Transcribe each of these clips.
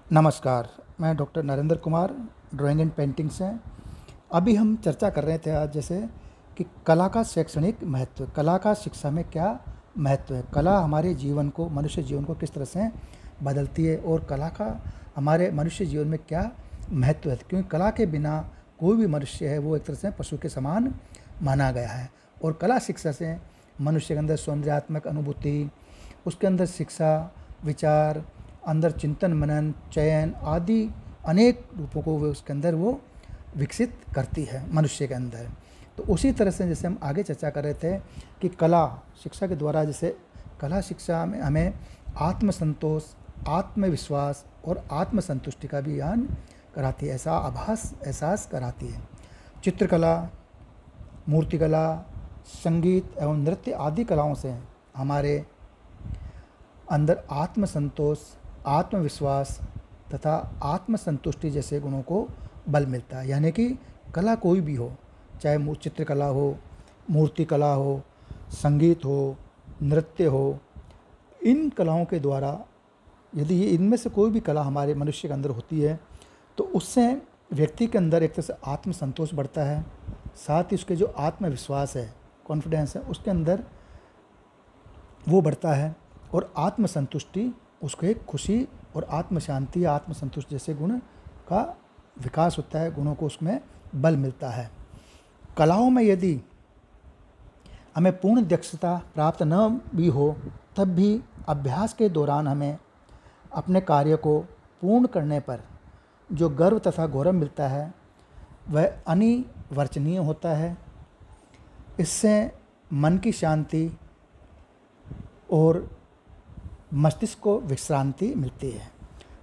नमस्कार, मैं doctor Narendra Kumar, drawing and painting से। अभी हम चर्चा कर रहे थे आज जैसे कि कला का शैक्षणिक महत्व, कला का शिक्षा में क्या महत्व है, कला हमारे जीवन को, मनुष्य जीवन को किस तरह से बदलती है और कला का हमारे मनुष्य जीवन में क्या महत्व है। क्योंकि कला के बिना कोई भी मनुष्य है वो एक तरह से पशु के समान माना गया है। और कला शिक्षा से मनुष्य के अंदर सौंदर्यात्मक अनुभूति, उसके अंदर शिक्षा, विचार, अंदर चिंतन मनन, चयन आदि अनेक रूपों को वो उसके अंदर वो विकसित करती है मनुष्य के अंदर। तो उसी तरह से जैसे हम आगे चर्चा कर रहे थे कि कला शिक्षा के द्वारा, जैसे कला शिक्षा में हमें आत्मसंतोष, आत्मविश्वास और आत्मसंतुष्टि का भी ज्ञान कराती है, ऐसा एहसास कराती है। चित्रकला, मूर्तिकला, संगीत एवं नृत्य आदि कलाओं से हमारे अंदर आत्मसंतोष, आत्मविश्वास तथा आत्मसंतुष्टि जैसे गुणों को बल मिलता है। यानी कि कला कोई भी हो, चाहे चित्रकला हो, मूर्तिकला हो, संगीत हो, नृत्य हो, इन कलाओं के द्वारा यदि ये इनमें से कोई भी कला हमारे मनुष्य के अंदर होती है तो उससे व्यक्ति के अंदर एक तरह से आत्मसंतोष बढ़ता है, साथ ही उसके जो आत्मविश्वास है, कॉन्फिडेंस है, उसके अंदर वो बढ़ता है और आत्मसंतुष्टि, उसको एक खुशी और आत्मशांति, आत्मसंतुष्टि जैसे गुण का विकास होता है, गुणों को उसमें बल मिलता है। कलाओं में यदि हमें पूर्ण दक्षता प्राप्त न भी हो तब भी अभ्यास के दौरान हमें अपने कार्य को पूर्ण करने पर जो गर्व तथा गौरव मिलता है वह अनिर्वचनीय होता है। इससे मन की शांति और मस्तिष्क को विश्रांति मिलती है।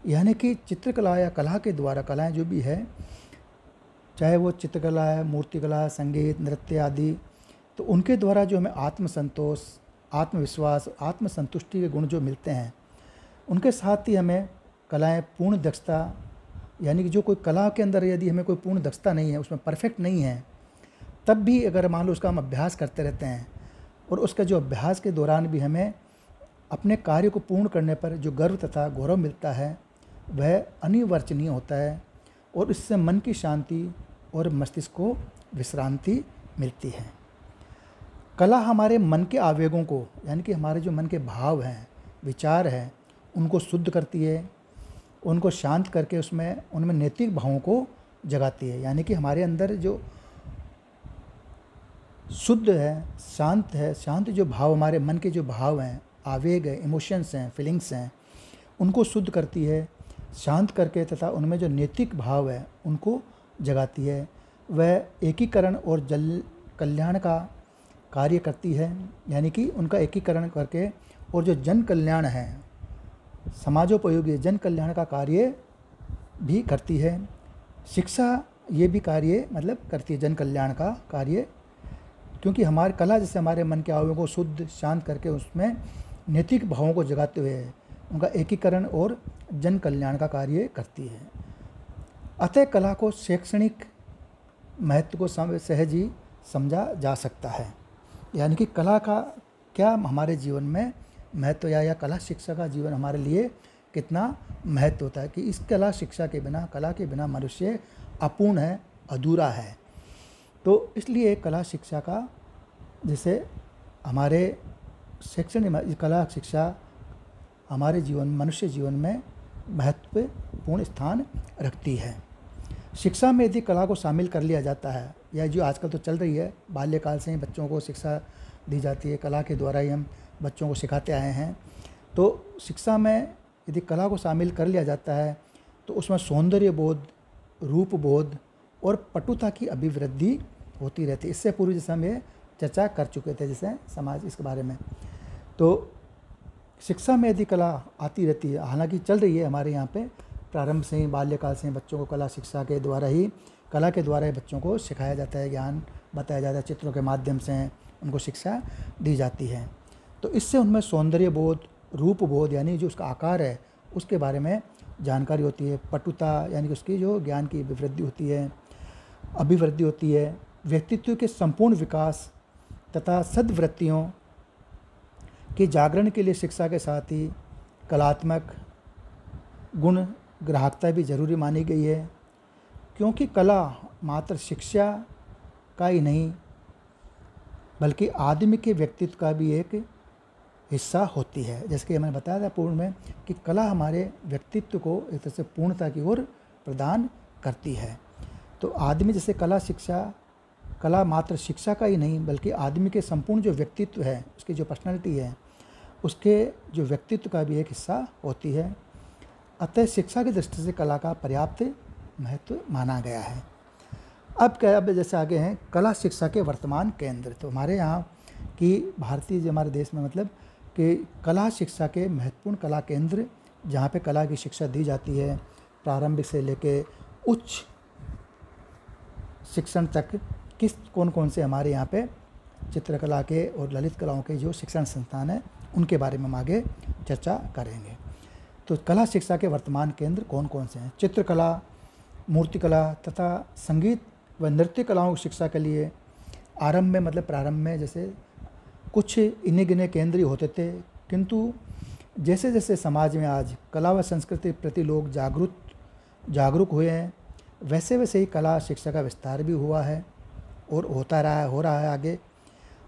यानी कि चित्रकला या कला के द्वारा, कलाएं जो भी है, चाहे वो चित्रकला है, मूर्तिकला, संगीत, नृत्य आदि, तो उनके द्वारा जो हमें आत्मसंतोष, आत्मविश्वास, आत्मसंतुष्टि के गुण जो मिलते हैं, उनके साथ ही हमें कलाएं पूर्ण दक्षता, यानी कि जो कोई कला के अंदर यदि हमें कोई पूर्ण दक्षता नहीं है, उसमें परफेक्ट नहीं है, तब भी अगर मान लो उसका हम अभ्यास करते रहते हैं और उसका जो अभ्यास के दौरान भी हमें अपने कार्य को पूर्ण करने पर जो गर्व तथा गौरव मिलता है वह अनिर्वचनीय होता है और इससे मन की शांति और मस्तिष्क को विश्रांति मिलती है। कला हमारे मन के आवेगों को, यानी कि हमारे जो मन के भाव हैं, विचार हैं, उनको शुद्ध करती है, उनको शांत करके उनमें नैतिक भावों को जगाती है। यानी कि हमारे अंदर जो शुद्ध है, शांत जो भाव, हमारे मन के जो भाव हैं, आवेग है, इमोशंस हैं, फीलिंग्स हैं, उनको शुद्ध करती है, शांत करके तथा उनमें जो नैतिक भाव है उनको जगाती है। वह एकीकरण और जल कल्याण का कार्य करती है, यानी कि उनका एकीकरण करके और जो जन कल्याण है, समाजोपयोगी जन कल्याण का कार्य भी करती है। शिक्षा ये भी कार्य करती है, जन कल्याण का कार्य, क्योंकि हमारी कला जैसे हमारे मन के आवेगों को शुद्ध, शांत करके उसमें नैतिक भावों को जगाते हुए उनका एकीकरण और जन कल्याण का कार्य करती है। अतः कला को शैक्षणिक महत्व को सहज ही समझा जा सकता है। यानी कि कला का क्या हमारे जीवन में महत्व, या कला शिक्षा का जीवन हमारे लिए कितना महत्व होता है कि इस कला शिक्षा के बिना, कला के बिना मनुष्य अपूर्ण है, अधूरा है। तो इसलिए कला शिक्षा का जैसे हमारे शैक्षणिक कला शिक्षा हमारे जीवन, मनुष्य जीवन में महत्वपूर्ण स्थान रखती है। शिक्षा में यदि कला को शामिल कर लिया जाता है, या जो आजकल तो चल रही है, बाल्यकाल से ही बच्चों को शिक्षा दी जाती है, कला के द्वारा ही हम बच्चों को सिखाते आए हैं। तो शिक्षा में यदि कला को शामिल कर लिया जाता है तो उसमें सौंदर्य बोध, रूप बोध और पटुता की अभिवृद्धि होती रहती है। इससे पूर्व जैसे हम ये चर्चा कर चुके थे, जैसे समाज इसके बारे में। तो शिक्षा में यदि कला आती रहती है, हालांकि चल रही है हमारे यहाँ पे, प्रारंभ से ही, बाल्यकाल से ही बच्चों को कला शिक्षा के द्वारा ही, कला के द्वारा ही बच्चों को सिखाया जाता है, ज्ञान बताया जाता है, चित्रों के माध्यम से उनको शिक्षा दी जाती है। तो इससे उनमें सौंदर्य बोध, रूप बोध, यानी जो उसका आकार है उसके बारे में जानकारी होती है। पटुता यानी कि उसकी जो ज्ञान की अभिवृद्धि होती है। व्यक्तित्व के संपूर्ण विकास तथा सद्वृत्तियों के जागरण के लिए शिक्षा के साथ ही कलात्मक गुण ग्राहकता भी ज़रूरी मानी गई है, क्योंकि कला मात्र शिक्षा का ही नहीं बल्कि आदमी के व्यक्तित्व का भी एक हिस्सा होती है। जैसे कि मैंने बताया था पूर्व में कि कला हमारे व्यक्तित्व को एक तरह से पूर्णता की ओर प्रदान करती है। तो आदमी जैसे कला मात्र शिक्षा का ही नहीं बल्कि आदमी के संपूर्ण जो व्यक्तित्व है, उसकी जो पर्सनालिटी है, उसके जो व्यक्तित्व का भी एक हिस्सा होती है। अतः शिक्षा की दृष्टि से कला का पर्याप्त महत्व माना गया है। अब जैसे आगे हैं कला शिक्षा के वर्तमान केंद्र। तो हमारे यहाँ की भारतीय जो हमारे देश में मतलब कि कला शिक्षा के महत्वपूर्ण कला केंद्र, जहाँ पे कला की शिक्षा दी जाती है, प्रारंभिक से लेके उच्च शिक्षण तक कौन कौन से हमारे यहाँ पे चित्रकला के और ललित कलाओं के जो शिक्षण संस्थान हैं, उनके बारे में हम आगे चर्चा करेंगे। तो कला शिक्षा के वर्तमान केंद्र कौन कौन से हैं? चित्रकला, मूर्तिकला तथा संगीत व नृत्य कलाओं की शिक्षा के लिए प्रारंभ में जैसे कुछ इन्हीं गिने केंद्र ही होते थे, किंतु जैसे जैसे समाज में आज कला व संस्कृति के प्रति लोग जागरूक हुए हैं, वैसे वैसे ही कला शिक्षा का विस्तार भी हुआ है और हो रहा है आगे।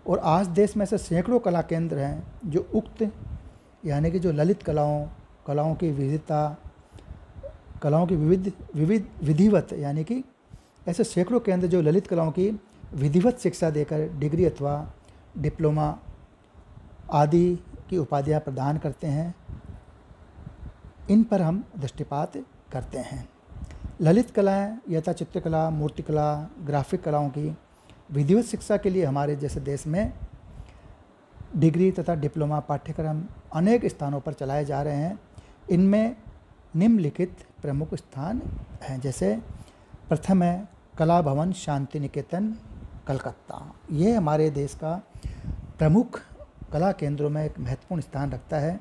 और आज देश में ऐसे सैकड़ों कला केंद्र हैं जो उक्त यानी कि जो ललित कलाओं की विविधता, कलाओं की विधिवत यानी कि ऐसे सैकड़ों केंद्र जो ललित कलाओं की विधिवत शिक्षा देकर डिग्री अथवा डिप्लोमा आदि की उपाधियाँ प्रदान करते हैं। इन पर हम दृष्टिपात करते हैं। ललित कलाएँ यथा चित्रकला, मूर्तिकला, ग्राफिक कलाओं की विधिवत शिक्षा के लिए हमारे जैसे देश में डिग्री तथा डिप्लोमा पाठ्यक्रम अनेक स्थानों पर चलाए जा रहे हैं। इनमें निम्नलिखित प्रमुख स्थान हैं। जैसे प्रथम है कला भवन शांति निकेतन कलकत्ता। ये हमारे देश का प्रमुख कला केंद्रों में एक महत्वपूर्ण स्थान रखता है,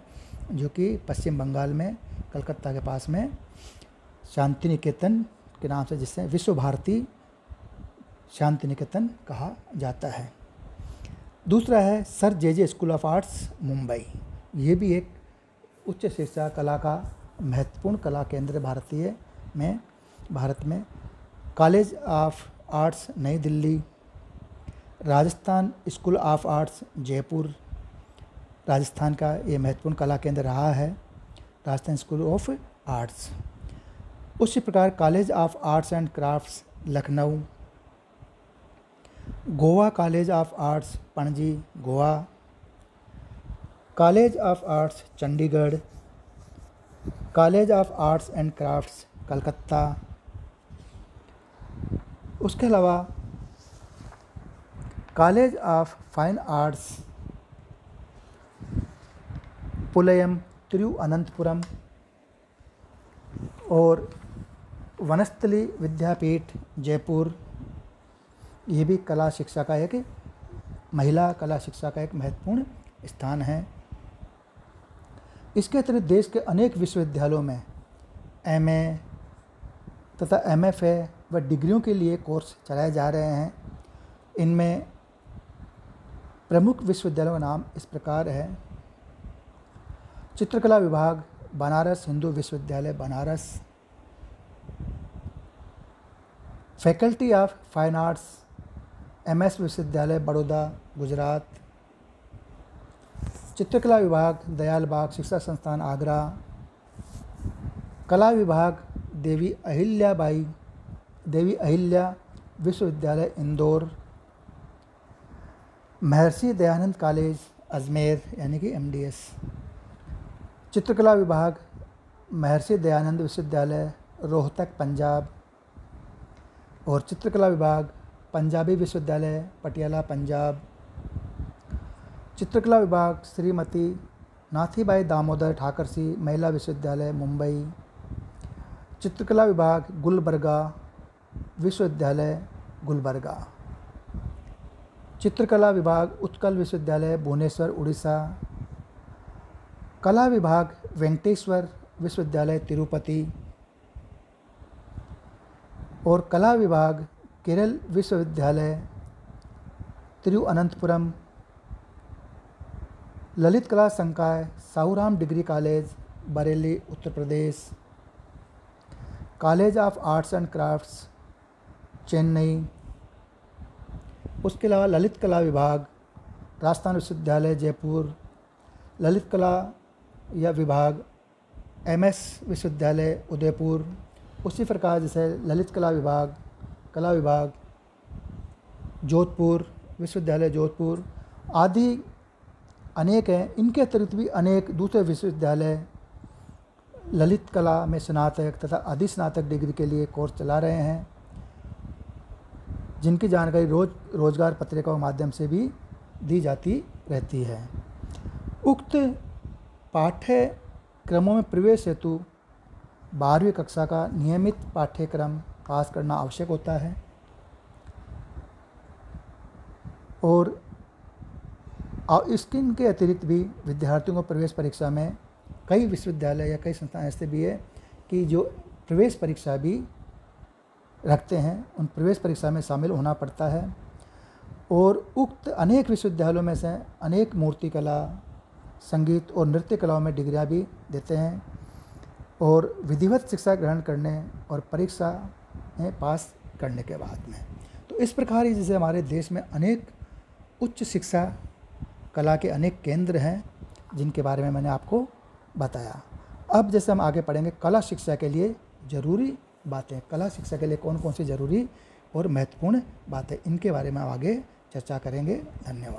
जो कि पश्चिम बंगाल में कलकत्ता के पास में शांति निकेतन के नाम से, जिसे विश्व भारती शांति निकेतन कहा जाता है। दूसरा है sir J school of arts Mumbai. ये भी एक उच्च शिक्षा कला का महत्वपूर्ण कला केंद्र भारत में। कॉलेज ऑफ आर्ट्स नई Delhi, Rajasthan school of arts Jaipur, Rajasthan का ये महत्वपूर्ण कला केंद्र रहा है, राजस्थान स्कूल ऑफ आर्ट्स। उसी प्रकार college of arts and crafts Lucknow, Goa college of arts Panaji Goa, college of arts Chandigarh, college of arts and crafts Calcutta. उसके अलावा college of fine arts Palayam Thiruvananthapuram और वनस्थली विद्यापीठ जयपुर, ये भी कला शिक्षा का एक महिला कला शिक्षा का एक महत्वपूर्ण स्थान है। इसके अतिरिक्त देश के अनेक विश्वविद्यालयों में एमए तथा एमएफए व डिग्रियों के लिए कोर्स चलाए जा रहे हैं। इनमें प्रमुख विश्वविद्यालयों का नाम इस प्रकार है: चित्रकला विभाग बनारस हिंदू विश्वविद्यालय Banaras, faculty of fine arts MS विश्वविद्यालय बड़ौदा गुजरात, चित्रकला विभाग दयाल बाग शिक्षा संस्थान आगरा, कला विभाग देवी अहिल्या विश्वविद्यालय इंदौर, महर्षि दयानंद कॉलेज अजमेर यानी कि एमडीएस, चित्रकला विभाग महर्षि दयानंद विश्वविद्यालय रोहतक पंजाब, और चित्रकला विभाग पंजाबी विश्वविद्यालय पटियाला पंजाब, चित्रकला विभाग श्रीमती नाथीबाई दामोदर ठाकरसी महिला विश्वविद्यालय मुंबई, चित्रकला विभाग गुलबर्गा विश्वविद्यालय गुलबर्गा, चित्रकला विभाग उत्कल विश्वविद्यालय भुवनेश्वर उड़ीसा, कला विभाग वेंकटेश्वर विश्वविद्यालय तिरुपति, और कला विभाग केरल विश्वविद्यालय तिरुवनंतपुरम, ललित कला संकाय Sahuram degree college Bareilly Uttar Pradesh, college of arts and crafts Chennai, उसके अलावा ललित कला विभाग राजस्थान विश्वविद्यालय जयपुर, ललित कला या विभाग एमएस विश्वविद्यालय उदयपुर, उसी प्रकार जैसे ललित कला विभाग जोधपुर विश्वविद्यालय जोधपुर आदि अनेक हैं। इनके अतिरिक्त भी अनेक दूसरे विश्वविद्यालय ललित कला में स्नातक तथा अधिस्नातक डिग्री के लिए कोर्स चला रहे हैं, जिनकी जानकारी रोजगार पत्रिकाओं के माध्यम से भी दी जाती रहती है। उक्त पाठ्यक्रमों में प्रवेश हेतु 12वीं कक्षा का नियमित पाठ्यक्रम पास करना आवश्यक होता है और इसके अतिरिक्त भी विद्यार्थियों को प्रवेश परीक्षा में कई विश्वविद्यालय या कई संस्थान ऐसे भी है कि जो प्रवेश परीक्षा भी रखते हैं, उन प्रवेश परीक्षा में शामिल होना पड़ता है। और उक्त अनेक विश्वविद्यालयों में से अनेक मूर्तिकला, संगीत और नृत्य कलाओं में डिग्रियां भी देते हैं और विधिवत शिक्षा ग्रहण करने और परीक्षा में पास करने के बाद में। तो इस प्रकार ही जैसे हमारे देश में अनेक उच्च शिक्षा कला के अनेक केंद्र हैं, जिनके बारे में मैंने आपको बताया। अब जैसे हम आगे पढ़ेंगे कला शिक्षा के लिए ज़रूरी बातें, कला शिक्षा के लिए कौन कौन सी ज़रूरी और महत्वपूर्ण बातें, इनके बारे में आगे चर्चा करेंगे। धन्यवाद।